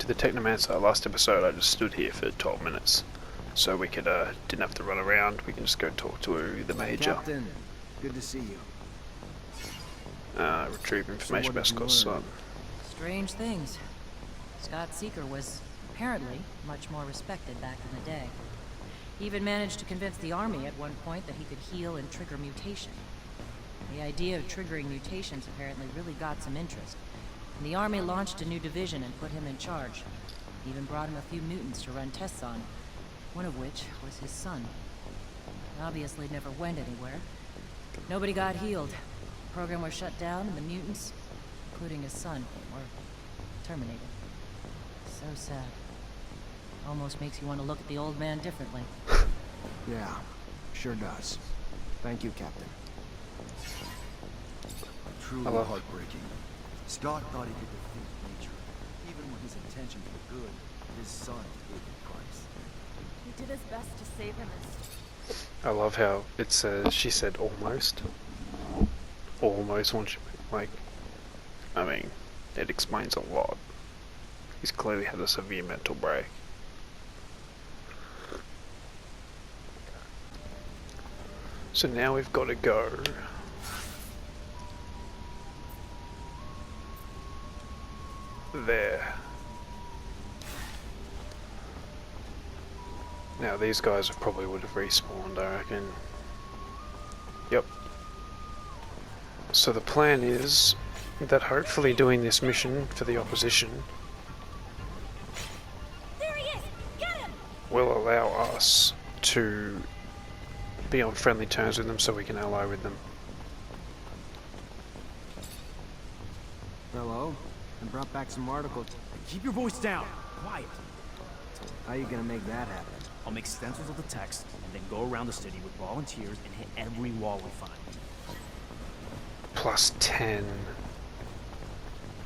to the Technomancer. Last episode I just stood here for 12 minutes. So we could, didn't have to run around, we can just go talk to the Major. Captain, good to see you. Retrieve information about Scott's son. Strange things. Scott Seeker was apparently much more respected back in the day. He even managed to convince the army at one point that he could heal and trigger mutation. The idea of triggering mutations apparently really got some interest. And the army launched a new division and put him in charge. Even brought him a few mutants to run tests on, one of which was his son. Obviously never went anywhere. Nobody got healed. The program was shut down and the mutants, including his son, were terminated. So sad. Almost makes you want to look at the old man differently. Yeah, sure does. Thank you, Captain. Truly heartbreaking. Scott thought he could defeat nature, even when his intentions were good. His son paid the price. He did his best to save him. I love how it says, she said almost. Almost when she, like, I mean, it explains a lot. He's clearly had a severe mental break. So now we've got to go there. Now these guys probably would have respawned, I reckon. Yep. So the plan is that hopefully doing this mission for the opposition There he is! Get him! will allow us to be on friendly terms with them so we can ally with them. Hello. I brought back some articles. Keep your voice down. Quiet. How you gonna make that happen? I'll make stencils of the text, and then go around the city with volunteers and hit every wall we find. Plus 10.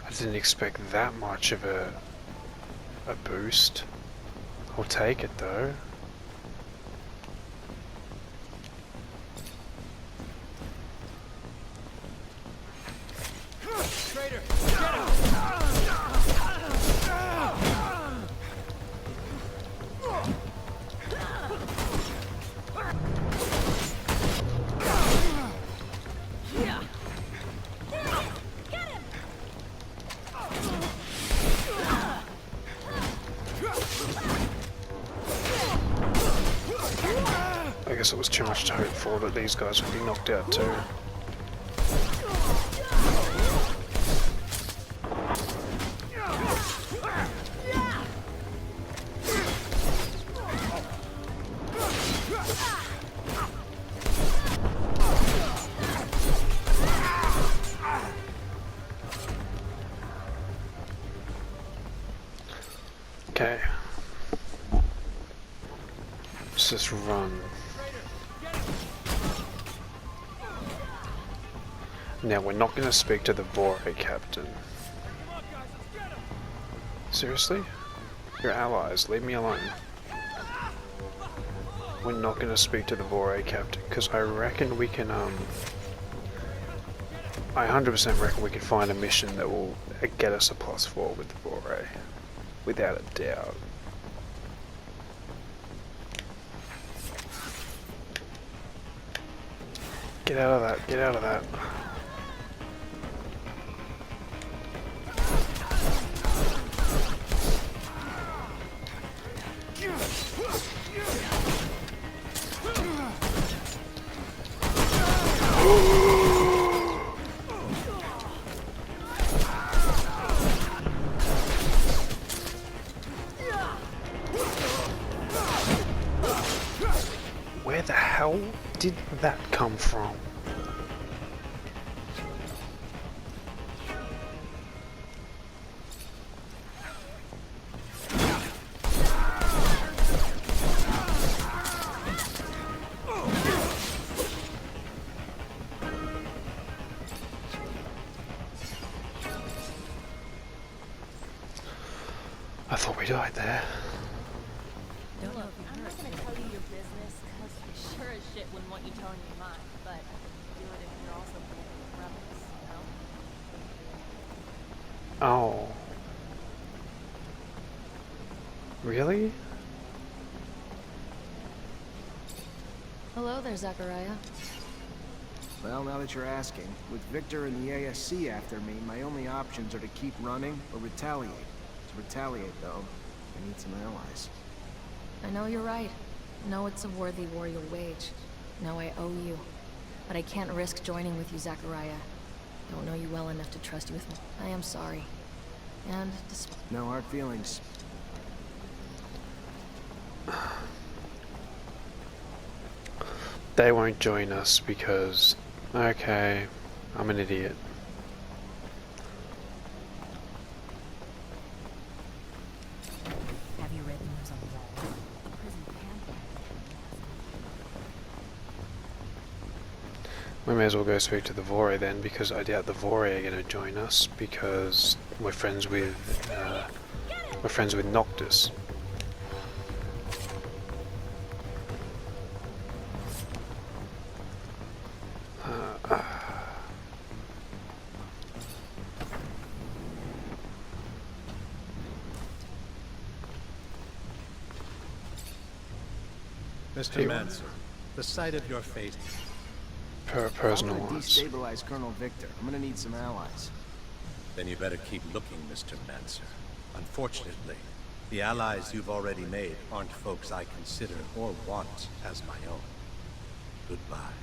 I didn't expect that much of a boost. I'll take it though. Traitor, get him! I guess it was too much to hope for that these guys would be knocked out too. Okay. Let's just run. Now we're not going to speak to the Vore captain. Seriously? You're allies, leave me alone. We're not going to speak to the Vore captain because I reckon we can I 100% reckon we can find a mission that will get us a +4 with the Vore. Without a doubt. Get out of that, get out of that. Where the hell did that come from? I thought we died there. Look, I'm not gonna tell you your business, because I sure as shit wouldn't want you telling me mine, but do it if you're also rebels, you know? Oh. Really? Hello there, Zachariah. Well, now that you're asking, with Victor and the ASC after me, my only options are to keep running or retaliate. To retaliate, though, I need some allies. I know you're right. No, it's a worthy war you'll wage. No, I owe you. But I can't risk joining with you, Zachariah. Don't know you well enough to trust you with me. I am sorry. And No hard feelings. They won't join us because... Okay, I'm an idiot. Have you read the news on the wall? A prison pamphlet. We may as well go speak to the Vore then, because I doubt the Vore are going to join us because we're friends with Noctis. Mr. Mancer, the sight of your fate. Personal I'm gonna ones. destabilize Colonel Victor. I'm gonna need some allies. Then you better keep looking, Mr. Mancer. Unfortunately, the allies you've already made aren't folks I consider or want as my own. Goodbye.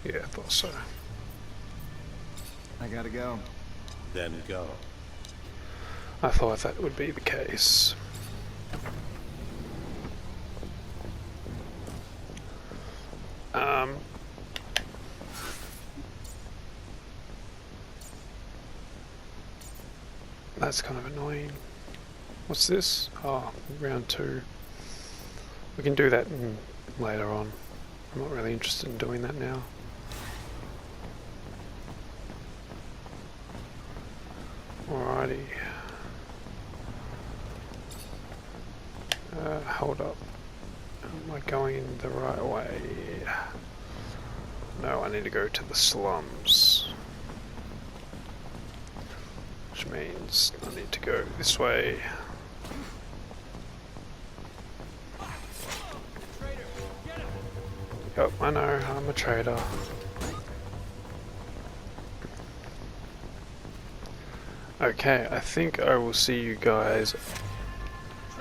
Yeah, I thought so. I gotta go. Then go. I thought that would be the case. That's kind of annoying. What's this? Oh, round 2. We can do that later on. I'm not really interested in doing that now. Alrighty. Hold up. Am I going the right way? No, I need to go to the slums. Which means I need to go this way. Yep, I know, I'm a traitor. Okay, I think I will see you guys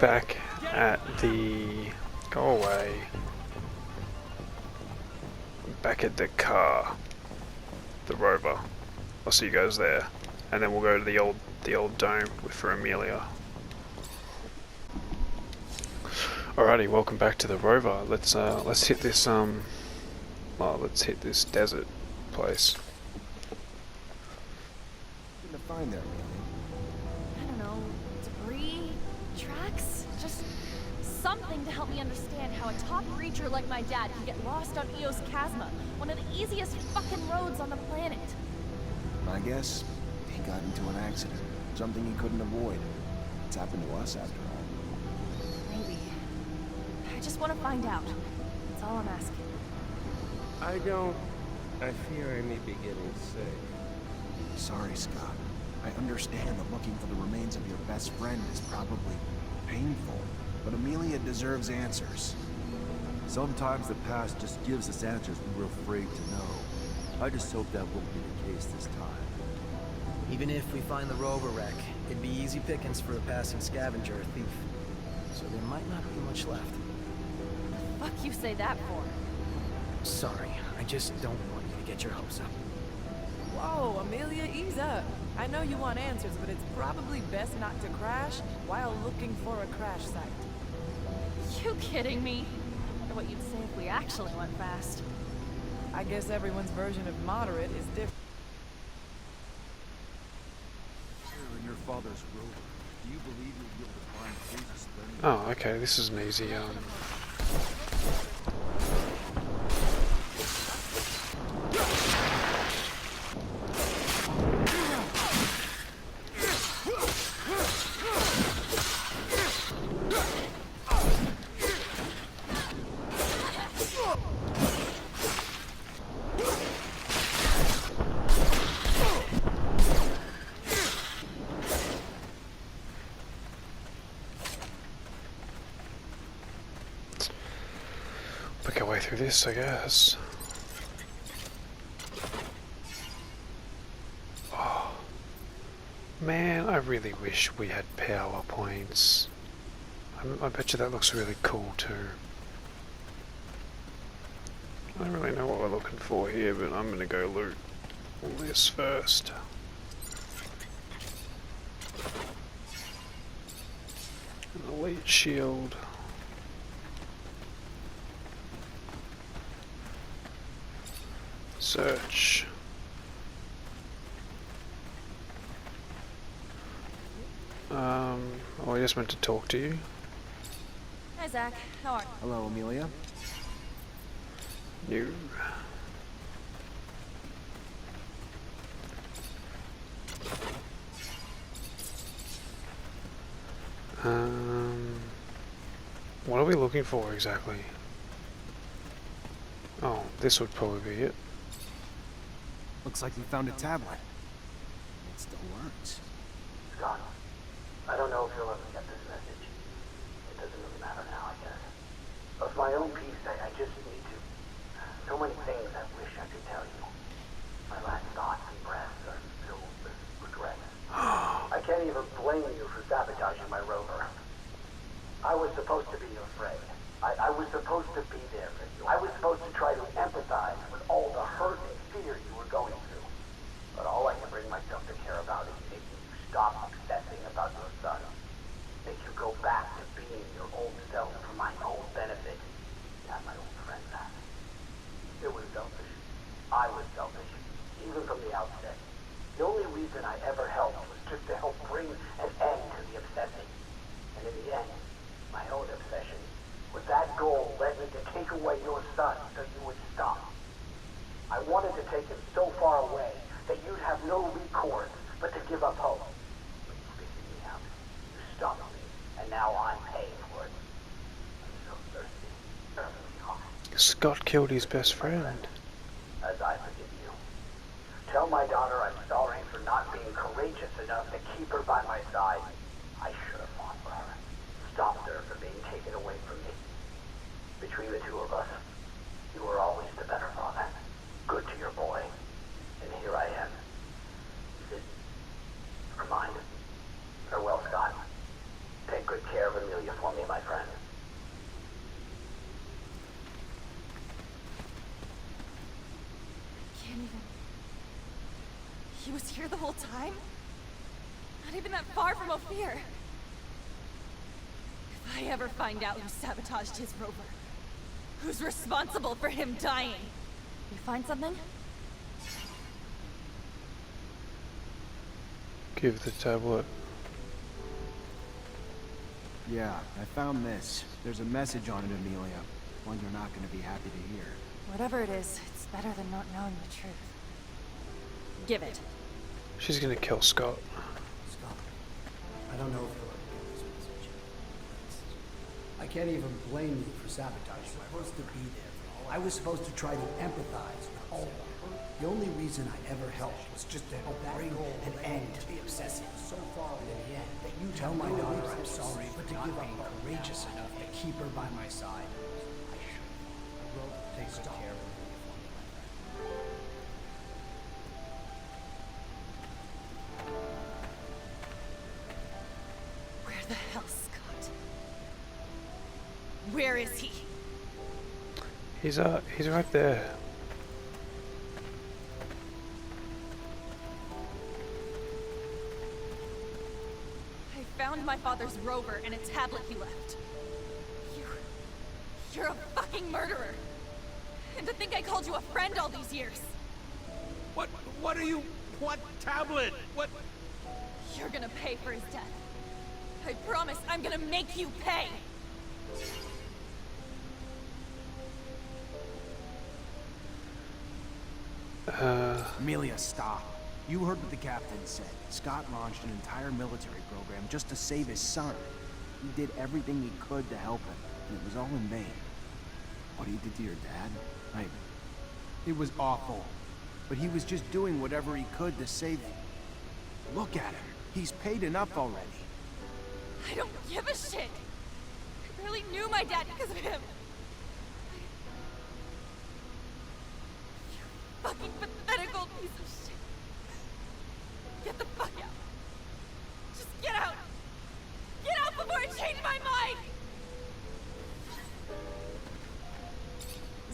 back at the... Go away. Back at the car. The rover. I'll see you guys there. And then we'll go to the old dome for Amelia. Alrighty, welcome back to the rover. Let's hit this let's hit this desert place. What to find there, Amelia? I don't know, debris, tracks, just something to help me understand how a top reacher like my dad can get lost on Eos Chasma, one of the easiest fucking roads on the planet. My guess, he got into an accident. Something he couldn't avoid. It's happened to us after all. Maybe. I just want to find out. That's all I'm asking. I fear I may be getting sick. Sorry, Scott. I understand that looking for the remains of your best friend is probably painful, but Amelia deserves answers. Sometimes the past just gives us answers we're afraid to know. I just hope that won't be the case this time. Even if we find the rover wreck, it'd be easy pickings for a passing scavenger or thief. So there might not be much left. Fuck you say that for? Sorry, I just don't want you to get your hopes up. Whoa, Amelia, ease up. I know you want answers, but it's probably best not to crash while looking for a crash site. You kidding me? I wonder what you'd say if we actually went fast. I guess everyone's version of moderate is different. In your father's rover, do you believe you'll be able to find crazy splendid? Oh, okay, this is an easy pick our way through this, I guess. Oh, man, I really wish we had power points. I bet you that looks really cool too. I don't really know what we're looking for here, but I'm gonna go loot all this first. An elite shield. Search. Oh, I just meant to talk to you. Hi, Zach. How are you? Hello, Amelia. You. What are we looking for exactly? Oh, this would probably be it. Looks like you found a tablet. It still works. Scott, I don't know if you'll ever get this message. It doesn't really matter now, I guess. Of my own peace, I just need to. So many things I wish I could tell you. My last thoughts and breaths are filled with regret. I can't even blame you for sabotaging my rover. I was supposed to be your friend. I was supposed to be there for you. I was supposed to try to empathize with all the hurt and fear you were going through. But all I can bring myself to care about is making you stop obsessing about your son. Make you go back to being your old self for my own benefit. And my old friend back. It was selfish. I was selfish. Even from the outset. The only reason I ever helped was just to help bring an end to the obsessing. And in the end, my own obsession, with that goal led me to take away your son so you would stop. I wanted to take him so far away that you'd have no recourse but to give up hope. But you figured me out. You stopped me, and now I'm paying for it. I'm so thirsty. Scott killed his best friend. As I forgive you. Tell my daughter I'm sorry for not being courageous enough to keep her by my side. I should have fought for her. Stopped her from being taken away from me. Between the two of us, you were always the better father. Good to your boy. And here I am. This is mine. Farewell, Scott. Take good care of Amelia for me, my friend. Can't even... He was here the whole time? Not even that far from Ophir. If I ever find out who sabotaged his rover, who's responsible for him dying? You find something? Give the tablet. Yeah, I found this. There's a message on it, Amelia. One you're not going to be happy to hear. Whatever it is, it's better than not knowing the truth. Give it. She's gonna kill Scott. Scott, I don't know if you'll ever get this message. I can't even blame you for sabotaging. I was supposed to be there for all. I was supposed to try to empathize with all the hurt. The only reason I ever helped was just to help bring an end to the obsessing. So far, and in the end, that you tell my daughter I'm sorry, but to give up courageous enough to keep her by my side. I should. I wrote, take good care of her. Where the hell, Scott? Where is he? He's right there. I found my father's rover and a tablet he left. You're a fucking murderer. And to think I called you a friend all these years. What are you... What tablet? What... You're gonna pay for his death. I promise I'm gonna make you pay. Amelia, stop. You heard what the captain said. Scott launched an entire military program just to save his son. He did everything he could to help him, and it was all in vain. What he did to your dad? It was awful. But he was just doing whatever he could to save him. Look at him. He's paid enough already. I don't give a shit. I barely knew my dad because of him. fucking pathetic old piece of shit. Get the fuck out. Just get out. Get out before I change my mind!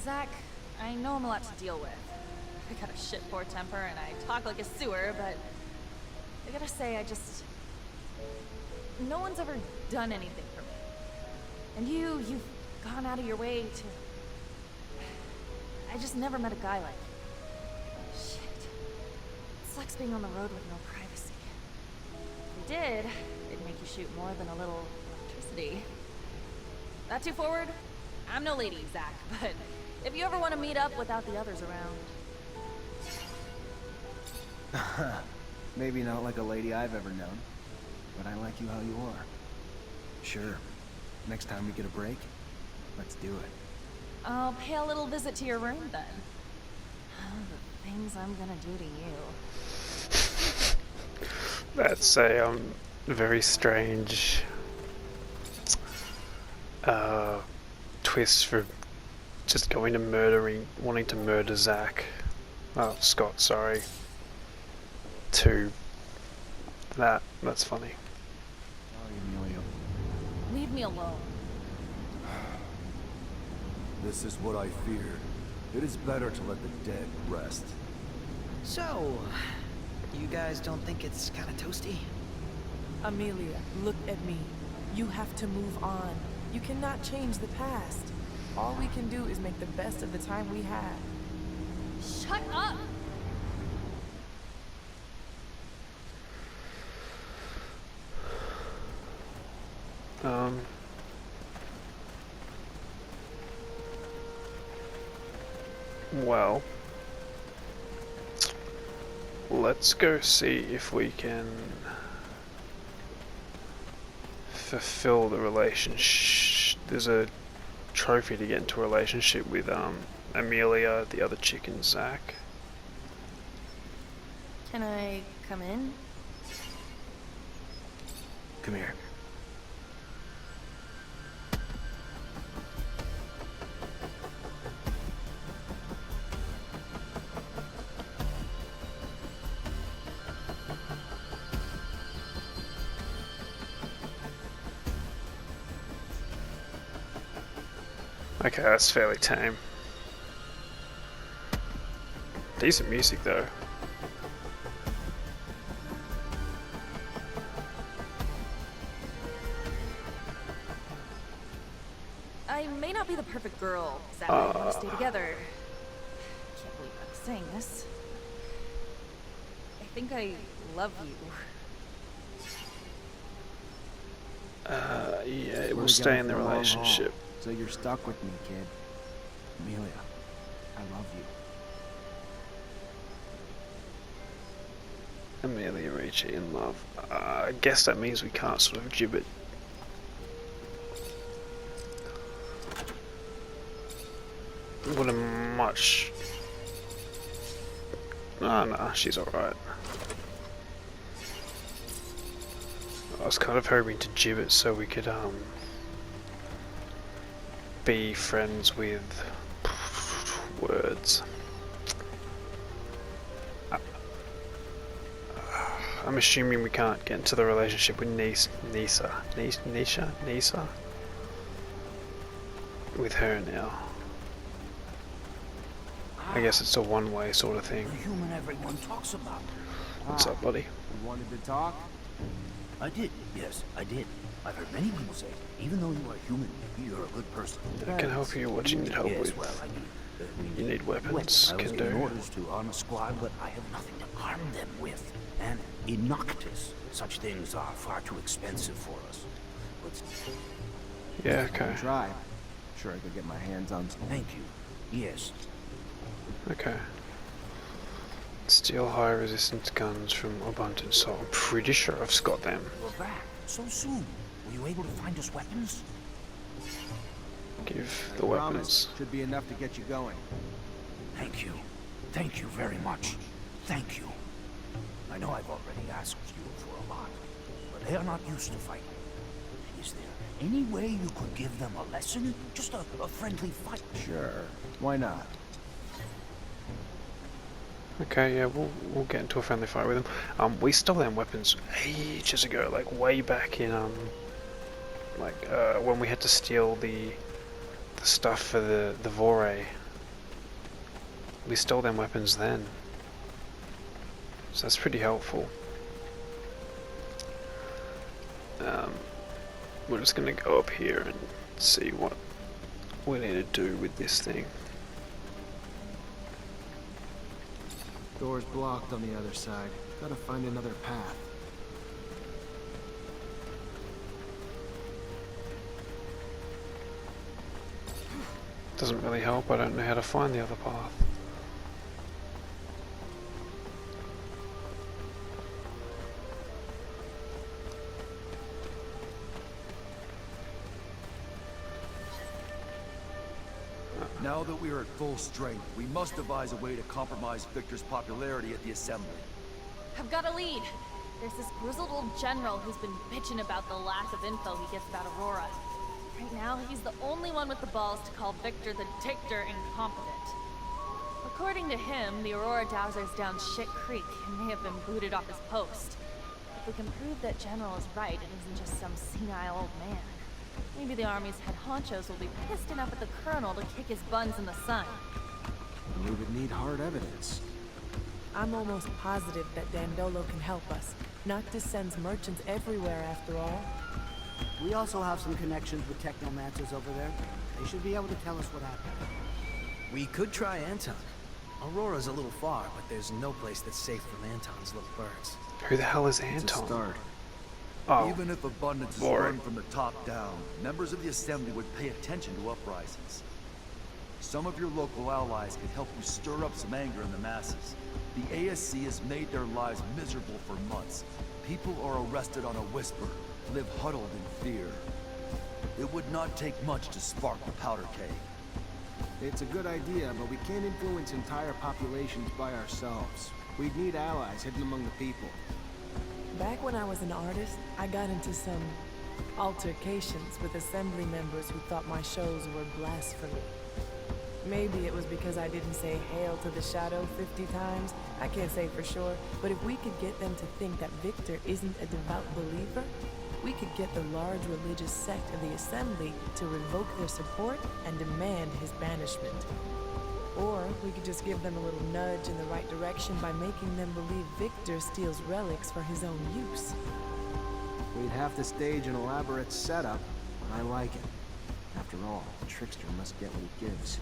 Zach, I know I'm a lot to deal with. I got a shit poor temper and I talk like a sewer, but I gotta say, no one's ever done anything for me. And you've gone out of your way to... I just never met a guy like you. Shit. It sucks being on the road with no privacy. If you did, it'd make you shoot more than a little electricity. That too forward? I'm no lady, Zach, but if you ever want to meet up without the others around... Maybe not like a lady I've ever known, but I like you how you are. Sure. Next time we get a break, let's do it. I'll pay a little visit to your room then. Oh, the things I'm gonna do to you. That's a very strange twist for just going to wanting to murder Zach. Oh, Scott, sorry. To that's funny. Sorry, Amelia. Leave me alone. This is what I feared. It is better to let the dead rest. So, you guys don't think it's kind of toasty? Amelia, look at me. You have to move on. You cannot change the past. All we can do is make the best of the time we had. Shut up! Well, let's go see if we can fulfill the relationship. There's a trophy to get into a relationship with Amelia, the other chick, and Zach. Can I come in? Come here. Okay, that's fairly tame. Decent music though. I may not be the perfect girl, Zach, I want to stay together. I can't believe I'm saying this. I think I love you. Yeah, we'll stay in the relationship. So you're stuck with me, kid. Amelia, I love you. Amelia Ricci in love. I guess that means we can't sort of gibbet. What a much... Oh no, she's alright. I was kind of hoping to gibbet so we could be friends with words. I'm assuming we can't get into the relationship with Nisa. With her now. I guess it's a one-way sort of thing. The human everyone talks about. What's up, buddy? You wanted to talk? I did, yes, I did. I've heard many people say, even though you are human, you're a good person. I can help you. What you need help Yes, with? well, You need weapons. I was Can given do. orders to arm a squad, but I have nothing to arm them with. And in Noctis, such things are far too expensive for us. But Yeah, okay. Try. Sure, I could get my hands on some. thank you. Yes. Okay. Steal high resistance guns from abundant salt. I'm pretty sure I've got them. You're back so soon. Were you able to find us weapons? Give the Promise. weapons. Should be enough to get you going. Thank you. Thank you very much. Thank you. I know I've already asked you for a lot, but they are not used to fighting. Is there any way you could give them a lesson? Just a friendly fight? Sure. Why not? Okay, yeah, we'll get into a friendly fight with them. We stole them weapons ages ago, like way back in when we had to steal the stuff for the Vore. We stole them weapons then, so that's pretty helpful. We're just gonna go up here and see what we need to do with this thing. Door's blocked on the other side. Gotta find another path. Doesn't really help, I don't know how to find the other path. Now that we are at full strength, we must devise a way to compromise Victor's popularity at the Assembly. I've got a lead. There's this grizzled old general who's been bitching about the lack of info he gets about Aurora. Right now, he's the only one with the balls to call Victor the Dictator incompetent. According to him, the Aurora Dowser's down shit creek and may have been booted off his post. If we can prove that General is right and isn't just some senile old man, maybe the Army's head honchos will be pissed enough at the Colonel to kick his buns in the sun. We would need hard evidence. I'm almost positive that Dandolo can help us. Noctis sends merchants everywhere, after all. We also have some connections with Technomancers over there. They should be able to tell us what happened. We could try Anton. Aurora's a little far, but there's no place that's safe from Anton's little birds. Who the hell is It's a Anton? start. Oh, Even if abundance is Lord. run from the top down, members of the Assembly would pay attention to uprisings. Some of your local allies could help you stir up some anger in the masses. The ASC has made their lives miserable for months. People are arrested on a whisper, live huddled in fear. It would not take much to spark the powder keg. It's a good idea, but we can't influence entire populations by ourselves. We'd need allies hidden among the people. Back when I was an artist, I got into some altercations with Assembly members who thought my shows were blasphemy. Maybe it was because I didn't say Hail to the Shadow 50 times. I can't say for sure, but if we could get them to think that Victor isn't a devout believer, we could get the large religious sect of the Assembly to revoke their support and demand his banishment. Or we could just give them a little nudge in the right direction by making them believe Victor steals relics for his own use. We'd have to stage an elaborate setup, but I like it. After all, the trickster must get what he gives.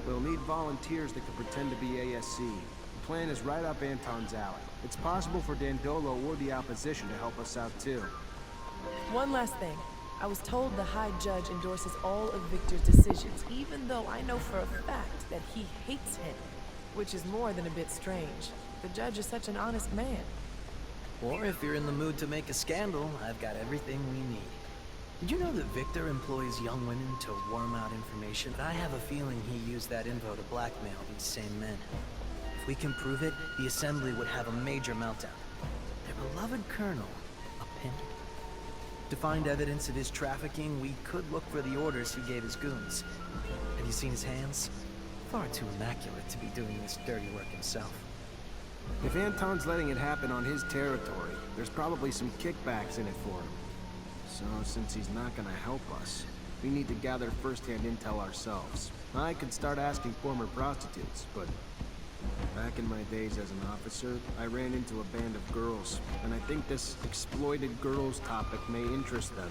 We'll need volunteers that can pretend to be ASC. The plan is right up Anton's alley. It's possible for Dandolo or the opposition to help us out too. One last thing. I was told the High Judge endorses all of Victor's decisions, even though I know for a fact that he hates him, which is more than a bit strange. The judge is such an honest man. Or if you're in the mood to make a scandal, I've got everything we need. Did you know that Victor employs young women to worm out information? I have a feeling he used that info to blackmail these same men. If we can prove it, the Assembly would have a major meltdown. Their beloved colonel, a pimp. To find evidence of his trafficking, we could look for the orders he gave his goons. Have you seen his hands? Far too immaculate to be doing this dirty work himself. If Anton's letting it happen on his territory, there's probably some kickbacks in it for him. So, since he's not gonna help us, we need to gather first-hand intel ourselves. I could start asking former prostitutes, but back in my days as an officer, I ran into a band of girls, and I think this exploited girls topic may interest them.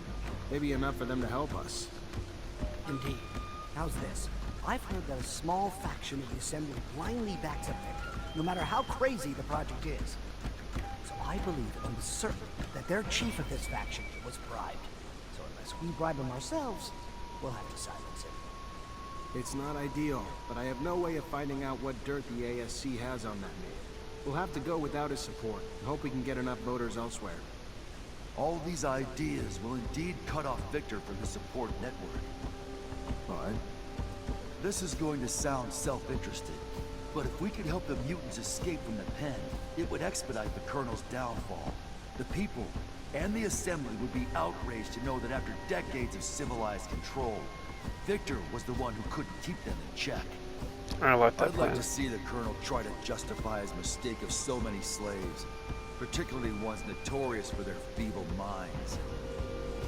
Maybe enough for them to help us. Indeed. How's this? I've heard that a small faction of the Assembly blindly backs up Victor, no matter how crazy the project is. So I believe almost certain that their chief of this faction was bribed. So unless we bribe him ourselves, we'll have to silence him. It's not ideal, but I have no way of finding out what dirt the ASC has on that man. We'll have to go without his support, and hope we can get enough voters elsewhere. All these ideas will indeed cut off Victor from his support network. But this is going to sound self-interested, but if we could help the mutants escape from the pen, it would expedite the Colonel's downfall. The people and the Assembly would be outraged to know that after decades of civilized control, Victor was the one who couldn't keep them in check. I like that I'd plan. like to see the Colonel try to justify his mistake of so many slaves, particularly ones notorious for their feeble minds.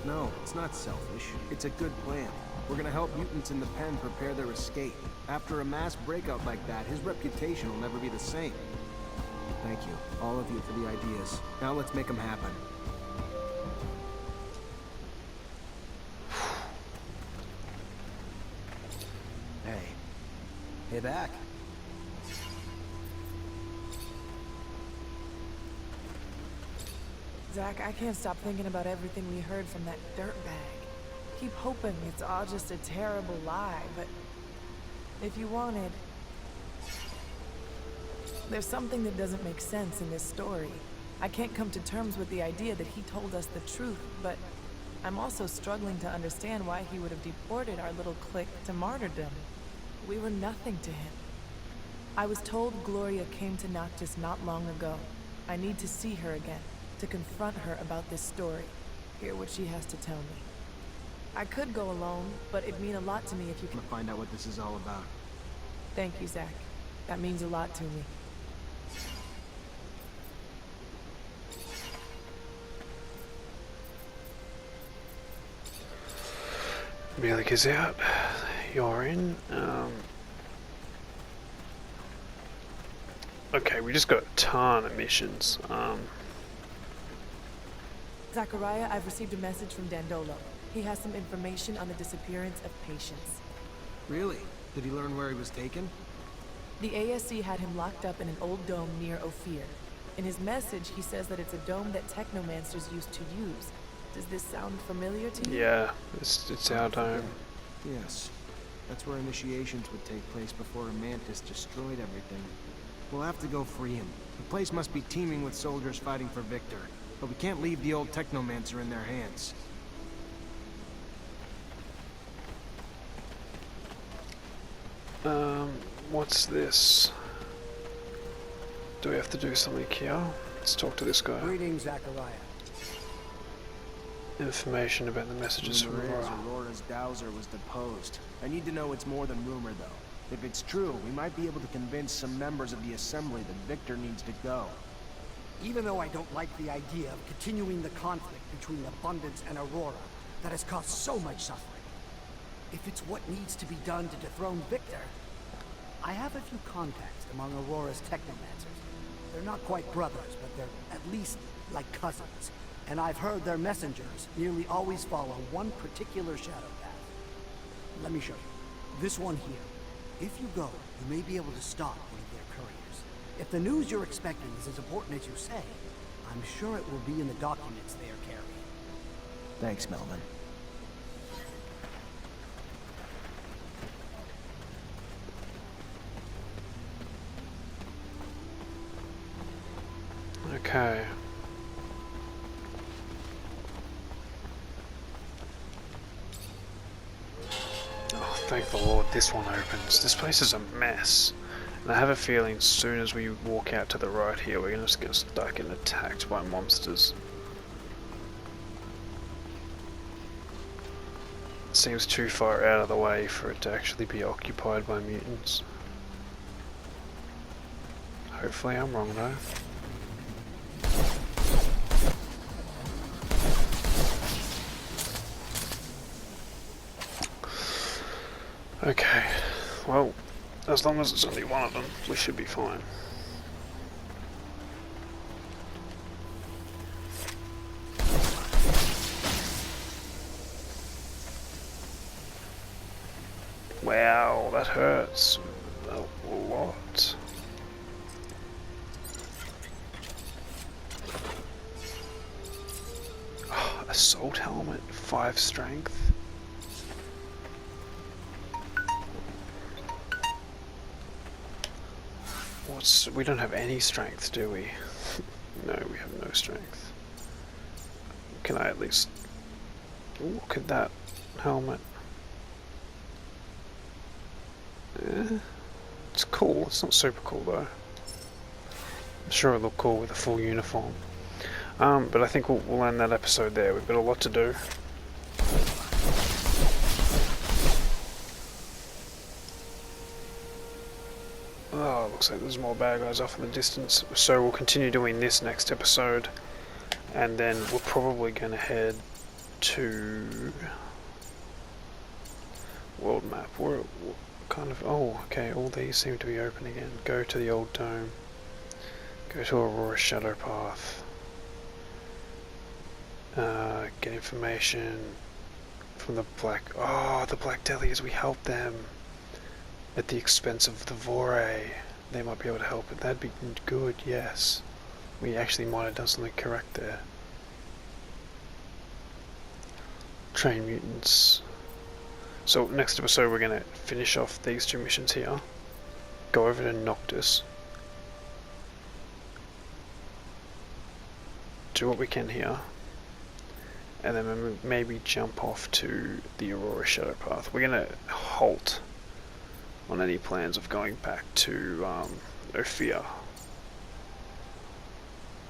No, it's not selfish. It's a good plan. We're gonna help mutants in the pen prepare their escape. After a mass breakout like that, his reputation will never be the same. Thank you, all of you, for the ideas. Now let's make them happen. Hey. Hey back. Zach, I can't stop thinking about everything we heard from that dirtbag. Keep hoping it's all just a terrible lie, but if you wanted... There's something that doesn't make sense in this story. I can't come to terms with the idea that he told us the truth, but I'm also struggling to understand why he would have deported our little clique to martyrdom. We were nothing to him. I was told Gloria came to Noctis not long ago. I need to see her again, to confront her about this story, hear what she has to tell me. I could go alone, but it'd mean a lot to me if you can Find out what this is all about. Thank you, Zach. That means a lot to me. Amelia's out. You're in. Okay, we just got a ton of missions. Zachariah, I've received a message from Dandolo. He has some information on the disappearance of patients. Really? Did he learn where he was taken? The ASC had him locked up in an old dome near Ophir. In his message, he says that it's a dome that Technomancers used to use. Does this sound familiar to you? Yeah, it's our dome. Yes. That's where initiations would take place before a mantis destroyed everything. We'll have to go free him. The place must be teeming with soldiers fighting for Victor. But we can't leave the old Technomancer in their hands. What's this? Do we have to do something here? Let's talk to this guy. Greetings, Zachariah. Information about the messages from Rumor is Aurora. Aurora's dowser was deposed. I need to know it's more than rumor, though. If it's true, we might be able to convince some members of the Assembly that Victor needs to go. Even though I don't like the idea of continuing the conflict between Abundance and Aurora that has caused so much suffering, if it's what needs to be done to dethrone Victor, I have a few contacts among Aurora's Technomancers. They're not quite brothers, but they're at least like cousins. And I've heard their messengers nearly always follow one particular shadow path. Let me show you. This one here. If you go, you may be able to stop one of their couriers. If the news you're expecting is as important as you say, I'm sure it will be in the documents they are carrying. Thanks, Melvin. Okay. Oh, thank the Lord this one opens. This place is a mess. And I have a feeling as soon as we walk out to the right here, we're gonna just get stuck and attacked by monsters. It seems too far out of the way for it to actually be occupied by mutants. Hopefully I'm wrong though. Okay, well, as long as it's only one of them, we should be fine. Wow, that hurts a lot. Oh, assault helmet, 5 strength. We don't have any strength, do we? No, we have no strength. Can I at least look at that helmet? It's cool. It's not super cool though. I'm sure it'll look cool with a full uniform. But I think we'll end that episode there. We've got a lot to do. Oh, looks like there's more bad guys off in the distance. So we'll continue doing this next episode, and then we're probably going to head to world map. We're kind of, oh, okay, all these seem to be open again. Go to the old dome. Go to Aurora Shadow Path. Get information from the Black... Oh, the Black Delias, we helped them at the expense of the Vore. They might be able to help, but that'd be good, yes. We actually might have done something correct there. Train mutants. So next episode we're going to finish off these two missions here. Go over to Noctis. Do what we can here. And then maybe jump off to the Aurora Shadow Path. We're going to halt on any plans of going back to Ophir.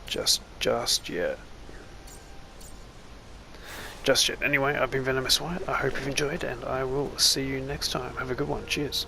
Just yet. Just yet. Anyway, I've been Venomous White. I hope you've enjoyed, and I will see you next time. Have a good one. Cheers.